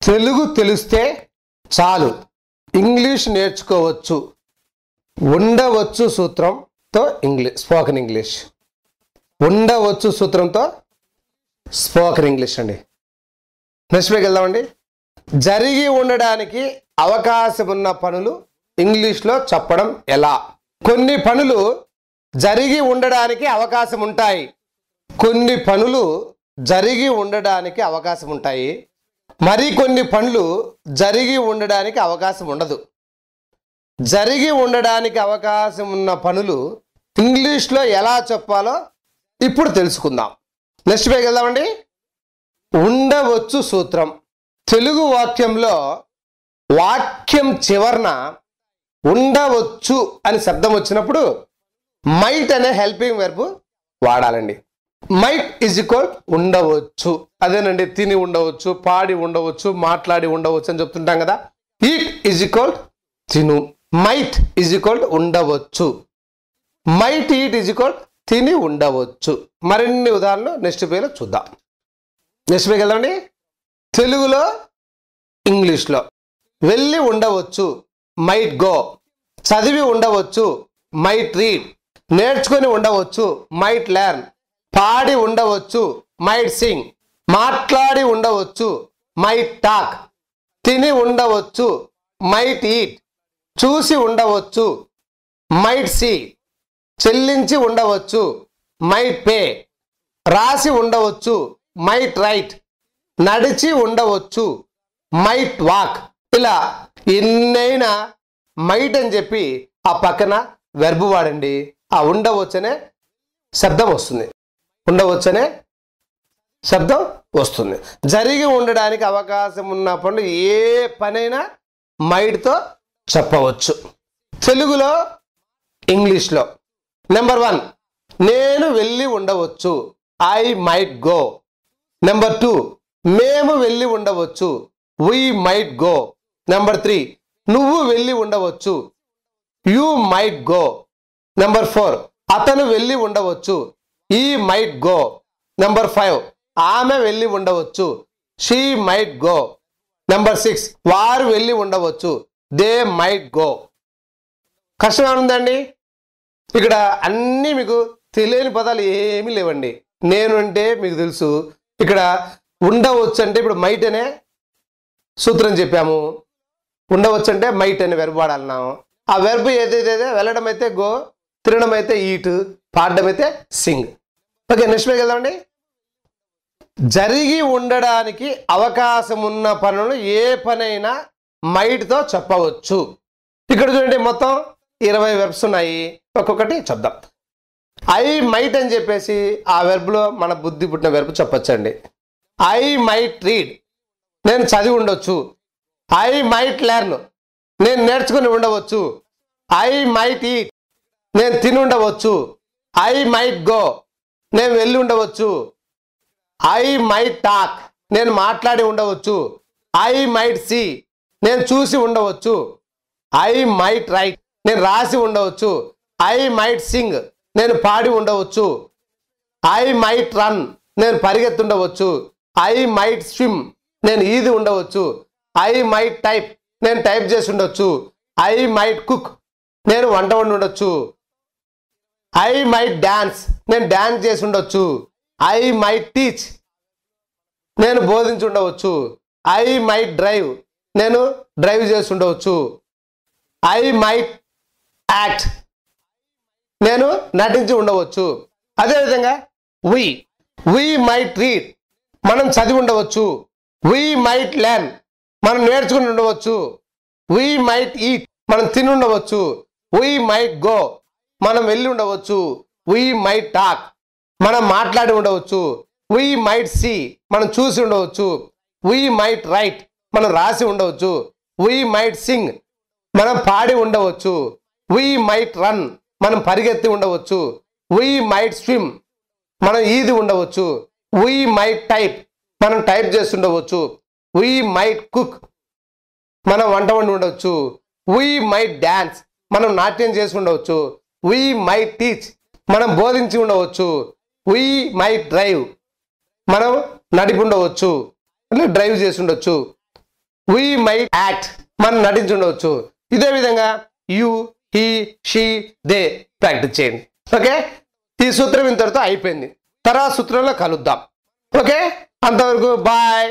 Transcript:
తెలుగు తెలిస్తే చాలు ఇంగ్లీష్ నేర్చుకోవచ్చు. ఉండవచ్చు సూత్రంతో స్పోకెన్ ఇంగ్లీష్. ఉండవచ్చు సూత్రంతో స్పోకెన్ ఇంగ్లీష్ అండి. నెక్స్ట్ పేజ్కి వెళ్దామండి. జరిగి ఉండడానికి అవకాశం ఉన్న పనులు ఇంగ్లీష్లో చెప్పడం ఎలా? కొన్ని పనులు జరిగి ఉండడానికి అవకాశం ఉంటాయి. కొన్ని పనులు జరిగి ఉండడానికి అవకాశం ఉంటాయి. మరికొన్ని పనులు జరిగి ఉండడానికి అవకాశం ఉండదు. జరిగి ఉండడానికి అవకాశం ఉన్న పనులు ఇంగ్లీష్లో ఎలా చెప్పాలో ఇప్పుడు తెలుసుకుందాం. నెక్స్ట్ పేజ్కి వెళ్దామండి. ఉండవచ్చు సూత్రం. తెలుగు వాక్యంలో వాక్యం చివరన ఉండవచ్చు అని శబ్దం వచ్చినప్పుడు మైట్ అనే హెల్పింగ్ వెర్బ్ వాడాలండి. మైట్ ఈజ్ ఈక్వల్ ఉండవచ్చు. అదేనండి, తిని ఉండవచ్చు, పాడి ఉండవచ్చు, మాట్లాడి ఉండవచ్చు అని చెప్తుంటాం కదా. ఈట్ ఈజ్ ఈక్వల్ తిను. మైట్ ఈజ్ ఈక్వల్ ఉండవచ్చు. మైట్ ఈట్ ఈజ్ ఈక్వల్ తిని ఉండవచ్చు. మరిన్ని ఉదాహరణలు నెక్స్ట్ పేజ్లో చూద్దాం. నెక్స్ట్ పేజ్కి వెళ్దామండి. తెలుగులో ఇంగ్లీష్లో వెళ్ళి ఉండవచ్చు, మైట్ గో. చదివి ఉండవచ్చు, మైట్ రీడ్. నేర్చుకొని ఉండవచ్చు, మైట్ లెర్న్. పాడి ఉండవచ్చు, మైట్ సింగ్. మాట్లాడి ఉండవచ్చు, మైట్ టాక్. తిని ఉండవచ్చు, మైట్ ఈట్. చూసి ఉండవచ్చు, మైట్ సీ. చెల్లించి ఉండవచ్చు, మైట్ పే. రాసి ఉండవచ్చు, మైట్ రైట్. నడిచి ఉండవచ్చు, మైట్ వాక్. ఇలా ఎన్నైనా మైట్ అని చెప్పి ఆ పక్కన వెర్బ్ వాడండి. ఆ ఉండవచ్చనే శబ్దం వస్తుంది. ఉండవచ్చనే శబ్దం వస్తుంది. జరిగి ఉండడానికి అవకాశం ఉన్న పనులు ఏ పనైనా మైట్తో చెప్పవచ్చు. తెలుగులో ఇంగ్లీష్లో నెంబర్ 1 నేను వెళ్ళి ఉండవచ్చు, ఐ మైట్ గో. నెంబర్ 2 మేము వెళ్ళి ఉండవచ్చు, we might go. నెంబర్ 3 నువ్వు వెళ్ళి ఉండవచ్చు, you might go. నెంబర్ 4 అతను వెళ్ళి ఉండవచ్చు, he might go. నెంబర్ 5 ఆమె వెళ్ళి ఉండవచ్చు, she might go. నెంబర్ 6 వారు వెళ్ళి ఉండవచ్చు, they might go. కష్టంగా ఉందండి. ఇక్కడ అన్నీ మీకు తెలియని పదాలు ఏమీ లేవండి. నేను అంటే మీకు తెలుసు. ఇక్కడ ఉండవచ్చు అంటే ఇప్పుడు మైట్ అనే సూత్రం చెప్పాము. ఉండవచ్చు అంటే మైట్ అనే వెర్బ్ వాడాలన్నాము. ఆ వెర్బ్ ఏదైతే వెళ్ళడం అయితే గో, తినడం అయితే ఈట్, పాడడం అయితే సింగ్. ఓకే, నెక్స్ట్ పేజ్కి వెళ్దామండి. జరిగి ఉండడానికి అవకాశం ఉన్న పనులు ఏ పనైనా మైట్తో చెప్పవచ్చు. ఇక్కడ చూడండి, మొత్తం 20 వెర్బ్స్ ఉన్నాయి. ఒక్కొక్కటి చెప్దాం. ఐ మైట్ అని చెప్పేసి ఆ వెర్బ్లో మన బుద్ధి పుట్టిన వెర్బ్ చెప్పొచ్చండి. ఐ మైట్ రీడ్, నేను చదివి ఉండవచ్చు. ఐ మైట్ లెర్న్, నేను నేర్చుకుని ఉండవచ్చు. ఐ మైట్ ఈట్, నేను తిని ఉండవచ్చు. ఐ మైట్ గో, నేను వెళ్ళి ఉండవచ్చు. ఐ మైట్ టాక్, నేను మాట్లాడి ఉండవచ్చు. ఐ మైట్ సీ, నేను చూసి ఉండవచ్చు. ఐ మైట్ రైట్, నేను రాసి ఉండవచ్చు. ఐ మైట్ సింగ్, నేను పాడి ఉండవచ్చు. ఐ మైట్ రన్, నేను పరిగెత్తి ఉండవచ్చు. ఐ మైట్ స్విమ్, నేను ఈది ఉండవచ్చు. ఐ మైట్ టైప్, నేను టైప్ చేసి ఉండొచ్చు. ఐ మైట్ కుక్, నేను వంట వండి ఉండొచ్చు. ఐ మైట్ డాన్స్, నేను డాన్స్ చేసి ఉండొచ్చు. ఐ మైట్ టీచ్, నేను బోధించి ఉండవచ్చు. ఐ మైట్ డ్రైవ్, నేను డ్రైవ్ చేసి ఉండవచ్చు. ఐ మైట్ యాక్ట్, నేను నటించి ఉండవచ్చు. అదేవిధంగా వి మైట్ రీడ్, మనం చదివి ఉండవచ్చు. వి మైట్ లెర్న్, మనం నేర్చుకుని ఉండవచ్చు. వి మైట్ ఈట్, మనం తిని ఉండవచ్చు. వి మైట్ గో, మనం వెళ్ళి ఉండవచ్చు. వి మైట్ టాక్, మనం మాట్లాడి ఉండవచ్చు. వి మైట్ సీ, మనం చూసి ఉండవచ్చు. వి మైట్ రైట్, మనం రాసి ఉండవచ్చు. వి మైట్ సింగ్, మనం పాడి ఉండవచ్చు. వి మైట్ రన్, మనం పరిగెత్తి ఉండవచ్చు. వి మైట్ స్విమ్, మనం ఈది ఉండవచ్చు. వి మైట్ టైప్, మనం టైప్ చేసి ఉండవచ్చు. వి మైట్ కుక్, మనం వంట వండి ఉండవచ్చు. వి మైట్ డాన్స్, మనం నాట్యం చేసి ఉండవచ్చు. వి మైట్ టీచ్, మనం బోధించి ఉండవచ్చు. వి మైట్ డ్రైవ్, మనం నడిపి ఉండవచ్చు, అంటే డ్రైవ్ చేసి ఉండొచ్చు. వీ మైట్ యాక్ట్, మనం నటించి ఉండవచ్చు. ఇదే విధంగా you, he, she, they practice చేయండి. ఓకే, ఈ సూత్రం ఇంతటితో అయిపోయింది. తర్వాత సూత్రంలో కలుద్దాం. ఓకే, అంతవరకు బాయ్.